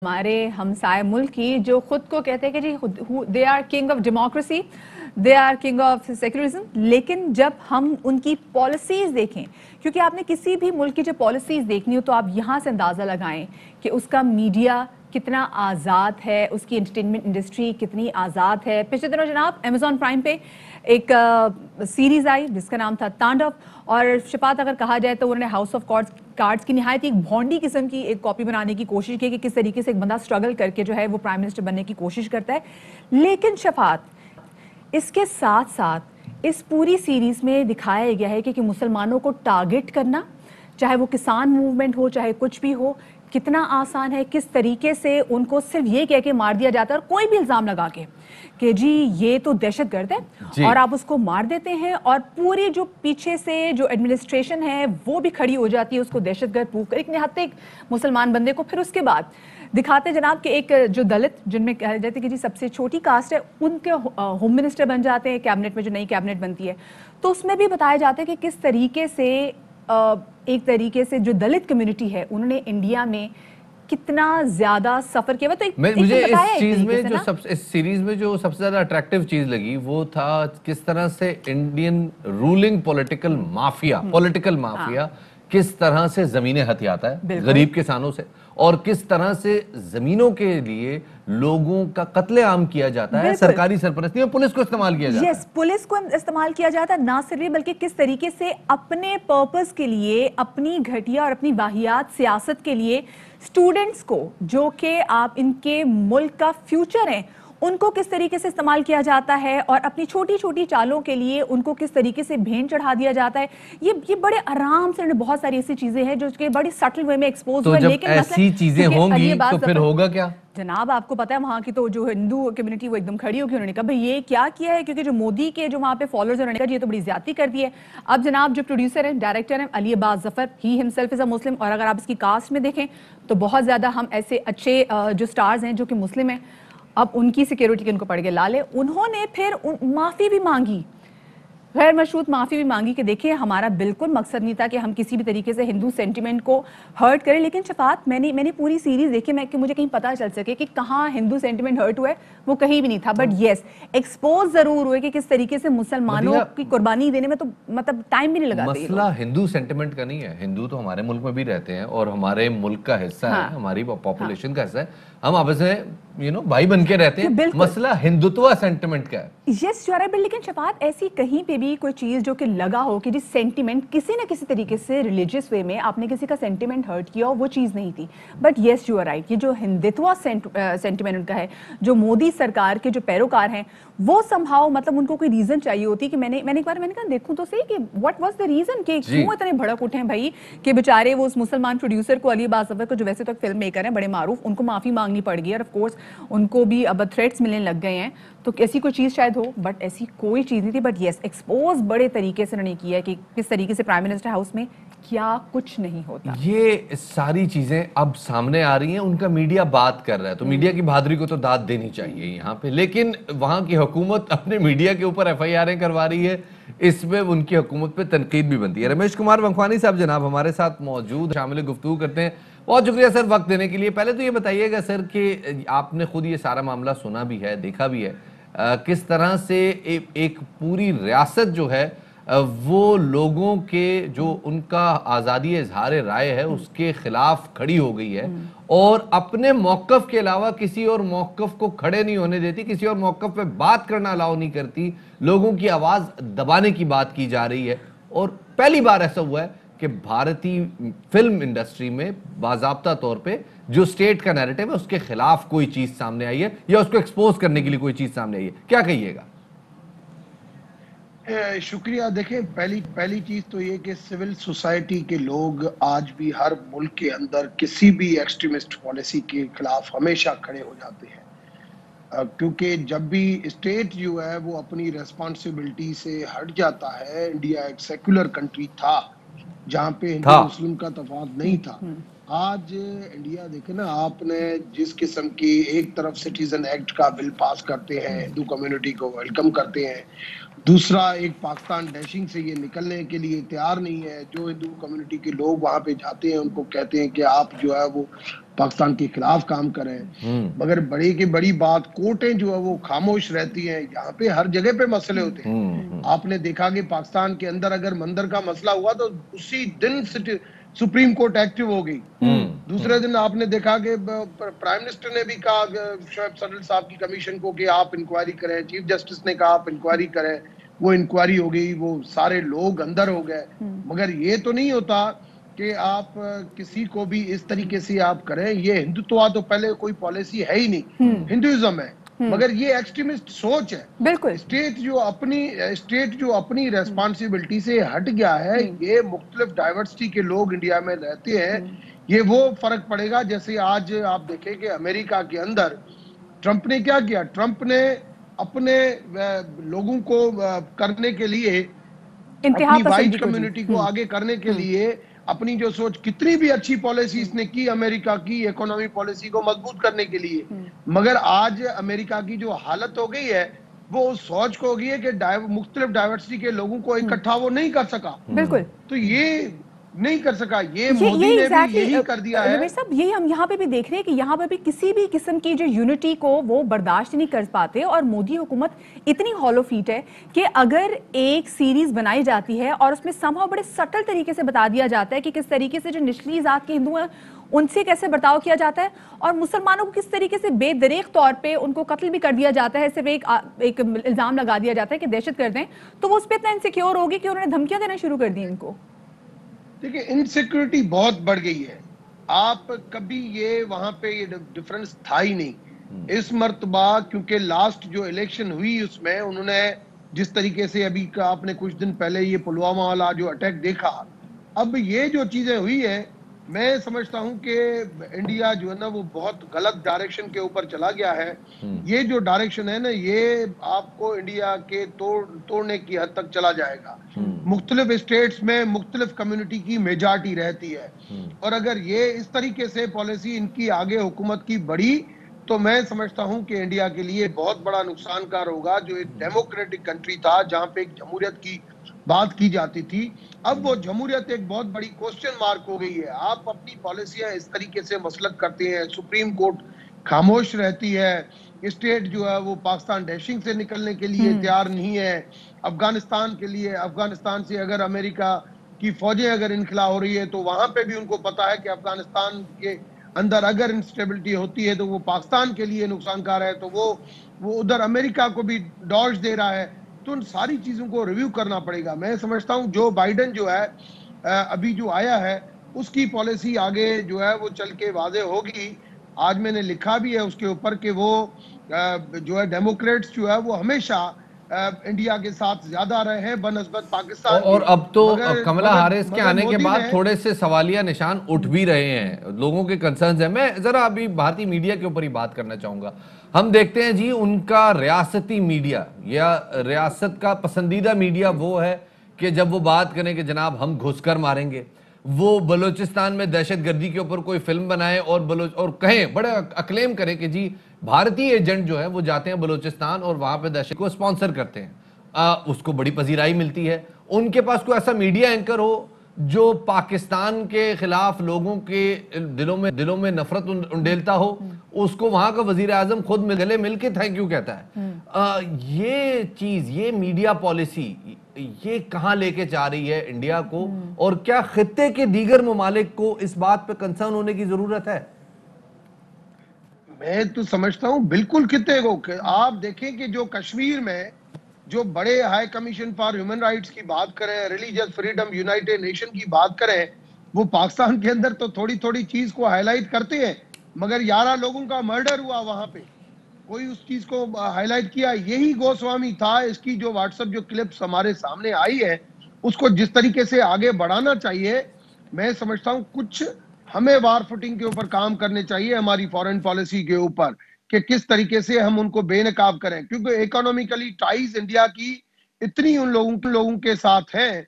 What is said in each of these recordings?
हमारे हमसाय मुल्क की जो खुद को कहते हैं कि जी they are king of democracy, they are king of secularism, लेकिन जब हम उनकी पॉलिसीज देखें, क्योंकि आपने किसी भी मुल्क की जो पॉलिसीज देखनी हो तो आप यहाँ से अंदाज़ा लगाएं कि उसका मीडिया कितना आज़ाद है, उसकी एंटरटेनमेंट इंडस्ट्री कितनी आज़ाद है। पिछले दिनों जनाब अमेजॉन प्राइम पे एक सीरीज आई जिसका नाम था तांडव, और शिफात अगर कहा जाए तो उन्होंने हाउस ऑफ कार्ड्स की निहायत एक भोंडी किस्म की एक कॉपी बनाने की कोशिश की कि किस तरीके से एक बंदा स्ट्रगल करके जो है वो प्राइम मिनिस्टर बनने की कोशिश करता है। लेकिन शिफात, इसके साथ साथ इस पूरी सीरीज में दिखाया गया है कि मुसलमानों को टारगेट करना, चाहे वो किसान मूवमेंट हो चाहे कुछ भी हो, कितना आसान है, किस तरीके से उनको सिर्फ ये कह के मार दिया जाता है और कोई भी इल्जाम लगा के कि जी ये तो दहशतगर्द है और आप उसको मार देते हैं, और पूरी जो पीछे से जो एडमिनिस्ट्रेशन है वो भी खड़ी हो जाती है उसको दहशतगर्द प्रूव कर एक निहत्ते एक मुसलमान बंदे को। फिर उसके बाद दिखाते जनाब कि एक जो दलित, जिनमें कहा जाता है कि जी सबसे छोटी कास्ट है, उनके होम मिनिस्टर बन जाते हैं कैबिनेट में, जो नई कैबिनेट बनती है। तो उसमें भी बताया जाता है कि किस तरीके से एक तरीके से जो दलित कम्युनिटी है उन्होंने इंडिया में कितना ज्यादा सफर किया। तो मुझे इस चीज में जो इस सीरीज में जो सबसे ज्यादा अट्रैक्टिव चीज लगी वो था किस तरह से इंडियन रूलिंग पॉलिटिकल माफिया किस तरह से जमीनें हथियाता है गरीब किसानों से, और किस तरह से जमीनों के लिए लोगों का कत्लेआम किया जाता है, सरकारी सरपरस्ती में पुलिस को इस्तेमाल किया जाता है। पुलिस को इस्तेमाल किया जाता है, ना सिर्फ बल्कि किस तरीके से अपने पर्पस के लिए, अपनी घटिया और अपनी वाहियात सियासत के लिए स्टूडेंट्स को, जो कि आप इनके मुल्क का फ्यूचर है, उनको किस तरीके से इस्तेमाल किया जाता है और अपनी छोटी छोटी चालों के लिए उनको किस तरीके से भेंट चढ़ा दिया जाता है। ये बड़े आराम से बहुत सारी ऐसी चीजें हैं जो कि बड़ी सटल वे में एक्सपोज हुए। लेकिन ऐसी चीजें होंगी तो फिर होगा क्या जनाब? आपको पता है वहां की तो जो हिंदू कम्युनिटी वो एकदम खड़ी होगी, उन्होंने कहा भाई ये क्या किया है, क्योंकि जो मोदी के जो वहां पे फॉलोअर्स हैं उन्होंने कहा ये तो बड़ी ज्यादती कर दी है। अब जनाब जो प्रोड्यूसर हैं, डायरेक्टर हैं Ali Abbas Zafar, he himself is a Muslim, और अगर आप इसकी कास्ट में देखें तो बहुत ज्यादा हम ऐसे अच्छे जो स्टार्स हैं जो कि मुस्लिम हैं, अब उनकी सिक्योरिटी के उनको पड़ के लाले। उन्होंने फिर माफी भी मांगी, गैर मशरूत माफी भी मांगी कि देखिए हमारा बिल्कुल मकसद नहीं था कि हम किसी भी तरीके से हिंदू सेंटिमेंट को हर्ट करें। लेकिन शफात, मैंने पूरी सीरीज देखी, मैं कि मुझे कहीं पता चल सके कि कहाँ हिंदू सेंटिमेंट हर्ट हुआ है, वो कहीं भी नहीं था। बट येस, एक्सपोज जरूर हुए कि किस तरीके से मुसलमानों की कुर्बानी देने में तो मतलब टाइम भी नहीं लगा। मसला हिंदू सेंटिमेंट का नहीं है, हिंदू तो हमारे मुल्क में भी रहते हैं और हमारे मुल्क का हिस्सा है, हमारी पॉपुलेशन का हिस्सा है, हम आपस में भाई बन के रहते हैं। मसला हिंदुत्व सेंटिमेंट का है। Yes you are right. लेकिन शफात, ऐसी कहीं पे भी कोई चीज जो कि लगा हो कि जिस सेंटिमेंट किसी ना किसी तरीके से रिलीजियस वे में आपने किसी का सेंटिमेंट हर्ट किया हो, वो चीज नहीं थी। But yes you are right, ये जो हिंदुत्व सेंटिमेंट उनका है, जो मोदी सरकार के जो पैरोकार हैं, वो संभाव मतलब उनको कोई रीजन चाहिए होती कि मैंने एक बार कहा देखूं तो सही कि व्हाट वाज द रीजन कि क्यों इतने भड़क उठे हैं भाई कि बेचारे वो उस मुसलमान प्रोड्यूसर को, अली अब्बास जफर को, जो वैसे तो फिल्म मेकर हैं बड़े मारूफ, उनको माफी मांगनी पड़ गई और ऑफ कोर्स उनको भी अब थ्रेट्स मिलने लग गए हैं। तो ऐसी कोई चीज शायद हो, बट ऐसी कोई चीज नहीं थी। बट यस, एक्सपोज बड़े तरीके से उन्होंने किया कि किस तरीके से प्राइम मिनिस्टर हाउस में क्या कुछ नहीं होता। ये सारी चीजें अब सामने आ रही हैं, उनका मीडिया बात कर रहा है, तो मीडिया की बहादुरी को तो दाद देनी चाहिए यहाँ पे। लेकिन वहां की हुकूमत अपने मीडिया के ऊपर FIR करवा रही है, इसमें उनकी हुकूमत पे तनकीद भी बनती है। रमेश कुमार वंखवानी साहब जनाब हमारे साथ मौजूद, शामिल गुफ्तगू करते हैं। बहुत शुक्रिया सर वक्त देने के लिए। पहले तो ये बताइएगा सर कि आपने खुद ये सारा मामला सुना भी है, देखा भी है, किस तरह से एक पूरी रियासत जो है वो लोगों के जो उनका आज़ादी इजहार राय है उसके खिलाफ खड़ी हो गई है और अपने मौक़िफ़ के अलावा किसी और मौक़िफ़ को खड़े नहीं होने देती, किसी और मौक़िफ़ पे बात करना अलाउ नहीं करती, लोगों की आवाज़ दबाने की बात की जा रही है। और पहली बार ऐसा हुआ है कि भारतीय फिल्म इंडस्ट्री में बाज़ाब्ता तौर पे जो स्टेट का नैरेटिव है उसके खिलाफ कोई चीज़ सामने आई है या उसको एक्सपोज करने के लिए कोई चीज़ सामने आई है, क्या कहिएगा? शुक्रिया। देखें, पहली चीज तो ये कि सिविल सोसाइटी के लोग आज भी हर मुल्क के अंदर किसी भी एक्सट्रीमिस्ट पॉलिसी के खिलाफ हमेशा खड़े हो जाते हैं, क्योंकि जब भी स्टेट जो है वो अपनी रेस्पॉन्सिबिलिटी से हट जाता है। इंडिया एक सेक्युलर कंट्री था जहाँ पे हिंदू मुस्लिम का तफावत नहीं था। आज इंडिया देखे ना, आपने जिस किस्म की एक तरफ सिटीजन एक्ट का बिल पास करते हैं, हिंदू कम्युनिटी को वेलकम करते हैं, दूसरा एक पाकिस्तान डैशिंग से ये निकलने के लिए तैयार नहीं है। जो हिंदू कम्युनिटी के लोग वहां पे जाते हैं उनको कहते हैं कि आप जो है वो पाकिस्तान के खिलाफ काम करें, मगर बड़ी की बड़ी बात कोर्टें जो है वो खामोश रहती हैं। यहाँ पे हर जगह पे मसले होते हैं। आपने देखा कि पाकिस्तान के अंदर अगर मंदिर का मसला हुआ तो उसी दिन सुप्रीम कोर्ट एक्टिव हो गई। दूसरे दिन आपने देखा कि प्राइम मिनिस्टर ने भी कहा शोएब सदर साहब की कमीशन को कि आप इंक्वायरी करें, चीफ जस्टिस ने कहा आप इंक्वायरी करें, वो इंक्वायरी हो गई, वो सारे लोग अंदर हो गए। मगर ये तो नहीं होता कि आप किसी को भी इस तरीके से आप करें। ये हिंदुत्व तो पहले कोई पॉलिसी है ही नहीं, हिंदुइज्म है, मगर ये एक्सट्रीमिस्ट सोच है। बिल्कुल स्टेट जो अपनी रेस्पॉन्सिबिलिटी से हट गया है, ये मुख्तलिफ डाइवर्सिटी के लोग इंडिया में रहते हैं, ये वो फर्क पड़ेगा। जैसे आज आप देखें कि अमेरिका के अंदर ट्रंप ने क्या किया, ट्रंप ने अपने लोगों को करने के लिए, अपनी वाइट कम्युनिटी को आगे करने के लिए अपनी जो सोच, कितनी भी अच्छी पॉलिसी इसने की अमेरिका की इकोनॉमी पॉलिसी को मजबूत करने के लिए, मगर आज अमेरिका की जो हालत हो गई है वो उस सोच को हो गई है कि मुख्तलिफ डाइवर्सिटी के लोगों को इकट्ठा वो नहीं कर सका। बिल्कुल, तो ये नहीं कर सका, ये मोदी ने भी यही कर दिया है। रमेश साहब, यही हम यहाँ पे भी देख रहे हैं कि यहाँ पे भी किसी भी किस्म की जो यूनिटी को वो बर्दाश्त नहीं कर पाते, और मोदी हुकूमत इतनी हॉलो फीट है कि अगर एक सीरीज बनाई जाती है और उसमें समहाउ बड़े सटल तरीके से बता दिया जाता है कि किस तरीके से जो निचली जात के हिंदू हैं उनसे कैसे बर्ताव किया जाता है, और मुसलमानों को किस तरीके से बेदरीग तौर पे उनको कत्ल भी कर दिया जाता है, सिर्फ एक इल्जाम लगा दिया जाता है कि दहशतगर्द हैं, तो वो उस पर इतना इनसिक्योर होगी कि उन्होंने धमकियां देना शुरू कर दी इनको। देखिए, इनसिक्योरिटी बहुत बढ़ गई है। आप कभी ये वहां पे ये डिफरेंस था ही नहीं। इस मर्तबा क्योंकि लास्ट जो इलेक्शन हुई उसमें उन्होंने जिस तरीके से, अभी का आपने कुछ दिन पहले ये पुलवामा वाला जो अटैक देखा, अब ये जो चीजें हुई है, मैं समझता हूं कि इंडिया जो है ना वो बहुत गलत डायरेक्शन के ऊपर चला गया है। ये जो डायरेक्शन है ना, ये आपको इंडिया के तोड़ने की हद तक चला जाएगा। मुख्तलिफ स्टेट्स में मुख्तलिफ कम्युनिटी की मेजॉरिटी रहती है, और अगर ये इस तरीके से पॉलिसी इनकी आगे हुकूमत की बढ़ी तो मैं समझता हूं कि इंडिया के लिए बहुत बड़ा नुकसानकार होगा। जो एक डेमोक्रेटिक कंट्री था जहां पे एक जमहूरियत की बात की जाती थी, अब वो जमहूरियत एक बहुत बड़ी क्वेश्चन मार्क हो गई है। आप अपनी पॉलिसियां इस तरीके से मसलक करते हैं, सुप्रीम कोर्ट खामोश रहती है, स्टेट जो है वो पाकिस्तान डैशिंग से निकलने के लिए तैयार नहीं है। अफगानिस्तान के लिए, अफगानिस्तान से अगर अमेरिका की फौजें अगर इनखला हो रही है तो वहां पे भी उनको पता है कि अफगानिस्तान के अंदर अगर इंस्टेबिलिटी होती है तो वो पाकिस्तान के लिए नुकसानकार है, तो वो उधर अमेरिका को भी डॉज दे रहा है। तो उन सारी चीजों को रिव्यू करना पड़ेगा। मैं समझता हूं जो बाइडेन जो है अभी जो आया है उसकी पॉलिसी आगे जो है वो चल के वाजे होगी। आज मैंने लिखा भी है उसके ऊपर कि वो जो है डेमोक्रेट्स जो है वो हमेशा इंडिया के साथ ज्यादा रहे हैं बनस्बत पाकिस्तान। और अब तो कमला हारिस के आने के बाद थोड़े से सवालिया निशान उठ भी रहे हैं, लोगों के कंसर्न्स हैं। मैं जरा अभी भारतीय मीडिया के ऊपर ही बात करना चाहूंगा। हम देखते हैं जी, उनका रियासती मीडिया या रियासत का पसंदीदा मीडिया वो है कि जब वो बात करें कि जनाब हम घुसकर मारेंगे, वो बलूचिस्तान में दहशतगर्दी के ऊपर कोई फिल्म बनाए और कहें, बड़े अक्लेम करें कि जी भारतीय एजेंट जो है वो जाते हैं बलूचिस्तान और वहां पे दहशत को स्पॉन्सर करते हैं, उसको बड़ी पजीराई मिलती है। उनके पास कोई ऐसा मीडिया एंकर हो जो पाकिस्तान के खिलाफ लोगों के दिलों में नफरत उंडेलता हो, उसको वहां का वजीर आजम खुद गले मिल के थैंक यू कहता है। ये चीज, ये मीडिया पॉलिसी, ये कहां लेके जा रही है इंडिया को, और क्या खित्ते के दीगर ममालिक को इस बात पे कंसर्न होने की जरूरत है? मैं तो समझता हूं बिल्कुल खित्ते को। आप देखें कि जो कश्मीर में जो बड़े high commission for human rights की बात करें, रिलीजियस फ्रीडम, यूनाइटेड नेशन की बात करें, वो पाकिस्तान के अंदर तो थोड़ी थोड़ी चीज को हाईलाइट करते हैं, मगर 11 लोगों का मर्डर हुआ वहां पे, कोई उस चीज को हाईलाइट किया? यही गोस्वामी था। इसकी जो व्हाट्सएप जो क्लिप्स हमारे सामने आई है उसको जिस तरीके से आगे बढ़ाना चाहिए, मैं समझता हूं कुछ हमें वार फुटिंग के ऊपर काम करने चाहिए, हमारी फॉरेन पॉलिसी के ऊपर, कि किस तरीके से हम उनको बेनकाब करें। क्योंकि इकोनॉमिकली टाइज इंडिया की इतनी उन लोगों के साथ है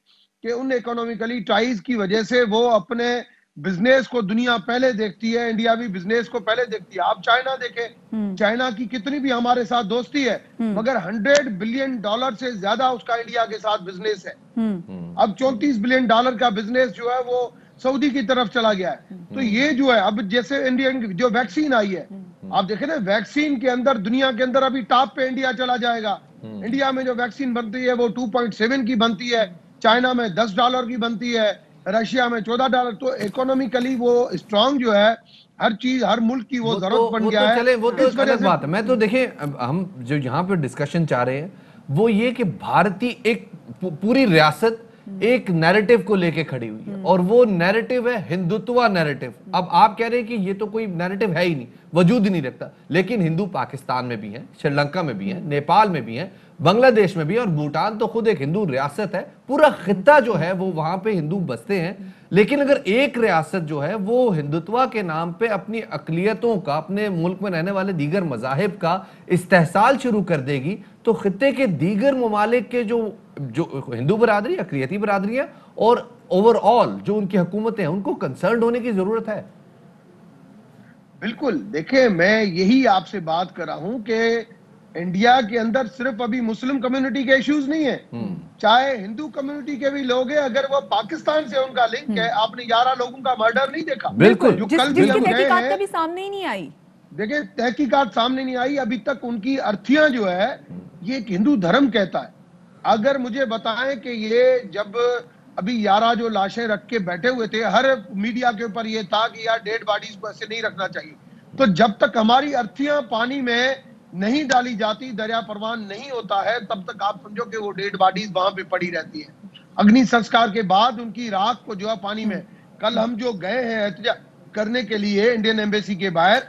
कि उन इकोनॉमिकली टाइज की वजह से वो अपने बिजनेस को, दुनिया पहले देखती है, इंडिया भी बिजनेस को पहले देखती है। आप चाइना देखें, चाइना की कितनी भी हमारे साथ दोस्ती है, मगर $100 बिलियन से ज्यादा उसका इंडिया के साथ बिजनेस है। अब $34 बिलियन का बिजनेस जो है वो सऊदी की तरफ चला गया है। तो ये जो है, अब जैसे इंडियन जो वैक्सीन आई है, आप देखें ना, वैक्सीन के अंदर दुनिया के अंदर अभी टॉप पे इंडिया चला जाएगा। इंडिया में जो वैक्सीन बनती है वो 2.7 की बनती है, चाइना में $10 की बनती है, रशिया में $14। तो इकोनॉमिकली वो स्ट्रांग जो है, हर चीज हर मुल्क की वो जरूरत बन गया है। चले, वो तो इस वजह अलग से बात है। मैं तो देखें, अब हम जो यहाँ पे डिस्कशन चाह रहे हैं वो ये कि भारतीय एक पूरी रियासत एक नैरेटिव को लेके खड़ी हुई है, और वो नैरेटिव है हिंदुत्व नैरेटिव। अब आप कह रहे हैं कि ये तो कोई नैरेटिव है ही नहीं, वजूद ही नहीं रखता, लेकिन हिंदू पाकिस्तान में भी हैं, श्रीलंका में भी हैं, नेपाल में भी हैं, बांग्लादेश में भी है, और भूटान तो खुद एक हिंदू रियासत है। पूरा खित्ता जो है वो वहां पे हिंदू बसते हैं। लेकिन अगर एक रियासत जो है वो हिंदुत्व के नाम पे अपनी अकलियतों का, अपने मुल्क में रहने वाले दीगर मजाहिब का इस्तेहसाल शुरू कर देगी, तो खित्ते के दीगर ममालिक के जो हिंदू बरादरी, अकलियती बरादरियां और ओवरऑल जो उनकी हुकूमतें हैं, उनको कंसर्न होने की जरूरत है। बिल्कुल, देखिए मैं यही आपसे बात कर रहा हूं कि इंडिया के अंदर सिर्फ अभी मुस्लिम कम्युनिटी के इश्यूज नहीं है, चाहे हिंदू कम्युनिटी के भी लोग हैं। अगर वो पाकिस्तान से उनका लिंक है, आपने 11 लोगों का मर्डर नहीं देखा? बिल्कुल, जो कल भी हम गए हैं, कभी सामने ही नहीं आई। देखिए तहकीकात सामने नहीं आई अभी तक। उनकी अर्थियां जो है, ये एक हिंदू धर्म कहता है। अगर मुझे बताएं कि ये जब अभी 11 जो लाशें रख के बैठे हुए थे, हर मीडिया के ऊपर ये था कि यार डेड बॉडीज को ऐसे नहीं रखना चाहिए। तो जब तक हमारी अर्थियां पानी में नहीं डाली जाती, दरिया परवान नहीं होता है, तब तक आप समझो कि वो डेड बॉडीज वहां पे पड़ी रहती है। अग्नि संस्कार के बाद उनकी राख को जो है पानी में, कल हम जो गए हैं एहतजाज करने के लिए इंडियन एम्बेसी के बाहर,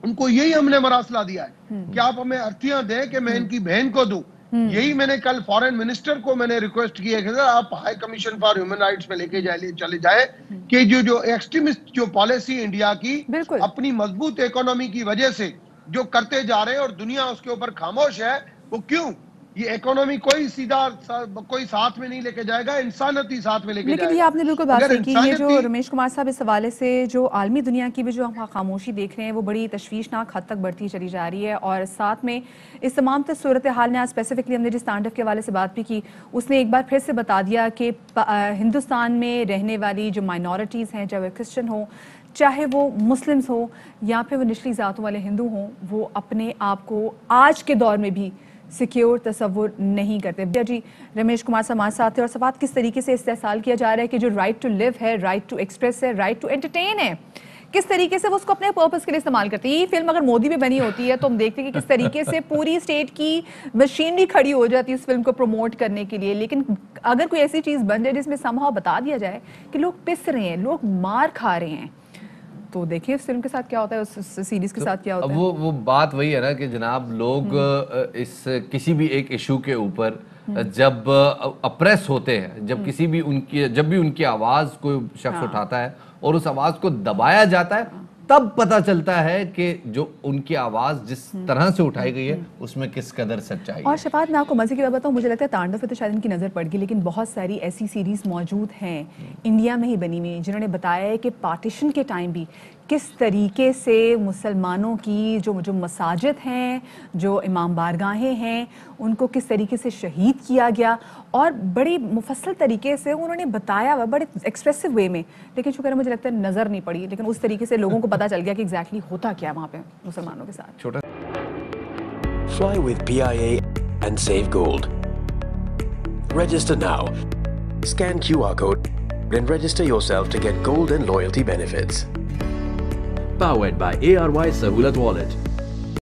उनको यही हमने मरासला दिया है कि आप हमें अर्थियां दें कि मैं इनकी बहन को दूं। यही मैंने कल फॉरेन मिनिस्टर को मैंने रिक्वेस्ट किया कि आप high commission for human rights में लेके चले जाए कि जो एक्सट्रीमिस्ट जो पॉलिसी इंडिया की अपनी मजबूत इकोनॉमी की वजह से जो करते जा रहे हैं और दुनिया उसके ऊपर खामोश है, वो क्यों? ये इकोनॉमी कोई सीधा कोई साथ में नहीं लेके जाएगा, इंसानियत ही साथ में लेके जाएगा। लेकिन ये आपने बिल्कुल बात सही की। ये जो रमेश कुमार साहब इस हवाले से जो आलमी दुनिया की भी जो हम खामोशी देख रहे हैं, वो बड़ी तशवीशनाक हद तक बढ़ती चली जा रही है। और साथ में इस तमाम सूरत हाल ने आज स्पेसिफिकली हमने जिस तांडव के हवाले से बात भी की, उसने एक बार फिर से बता दिया कि हिंदुस्तान में रहने वाली जो माइनॉरिटीज़ हैं, चाहे वो क्रिश्चन हो, चाहे वो मुस्लिम्स हो, या फिर वो निचली ज़ातों वाले हिंदू हों, वो अपने आप को आज के दौर में भी सिक्योर तस्वुर नहीं करते। जी, रमेश कुमार समाज साथ है, और सवाल किस तरीके से इस्तेहसाल किया जा रहा है कि जो राइट टू लिव है, राइट टू एक्सप्रेस है, राइट टू एंटरटेन है, किस तरीके से वो उसको अपने पर्पस के लिए इस्तेमाल करते हैं। ये फिल्म अगर मोदी में बनी होती है तो हम देखते हैं कि किस तरीके से पूरी स्टेट की मशीनरी खड़ी हो जाती है उस फिल्म को प्रमोट करने के लिए। लेकिन अगर कोई ऐसी चीज़ बन जाए जिसमें समहाउ बता दिया जाए कि लोग पिस रहे हैं, लोग मार खा रहे हैं, तो देखिए इस फिल्म के साथ क्या होता है, उस सीरीज के साथ क्या होता है। वो बात वही है ना कि जनाब लोग इस किसी भी एक इशू के ऊपर जब अप्रेस होते हैं, जब भी उनकी आवाज कोई शख्स उठाता है और उस आवाज को दबाया जाता है, तब पता चलता है कि जो उनकी आवाज जिस तरह से उठाई गई है उसमें किस कदर सच्चाई है। और शफात, मैं आपको मजे की बात बताऊं, मुझे लगता है तांडव पे तो शायद इनकी नजर पड़ गई, लेकिन बहुत सारी ऐसी सीरीज मौजूद हैं इंडिया में ही बनी हुई जिन्होंने बताया है कि पार्टीशन के टाइम भी किस तरीके से मुसलमानों की जो मसाजिद हैं, जो इमाम बारगाहें हैं, उनको किस तरीके से शहीद किया गया, और बड़ी मुफस्सल तरीके से उन्होंने बताया हुआ, बड़े एक्सप्रेसिव वे में। लेकिन शुक्र है मुझे लगता है नज़र नहीं पड़ी, लेकिन उस तरीके से लोगों को पता चल गया कि एग्जैक्टली होता क्या है वहाँ पे मुसलमानों के साथ। छोटा Fly with PIA and save gold. Register now. Scan QR code and register yourself to get gold and loyalty benefits. Powered by ARY Sahulat Wallet.